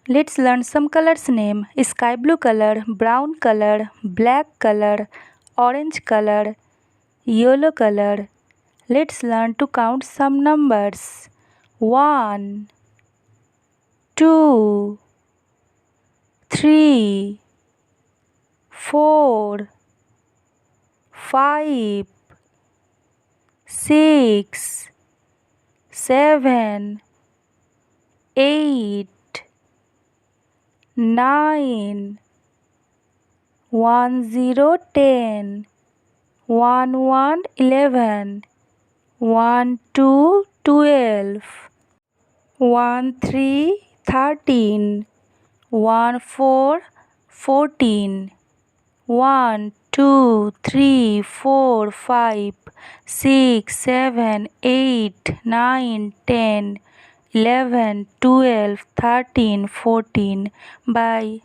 Let's learn some colors name. Sky blue color, brown color, black color, orange color, yellow color. Let's learn to count some numbers. 1, 2, 3, 4, 5, 6, 7, 8, 9, 1 0 10, 1 1 11, 1 2 12, 1 3 13, 1 4 14, 1 2 3 4 5 6 7 8 9 10, 11 12 13 14. Bye.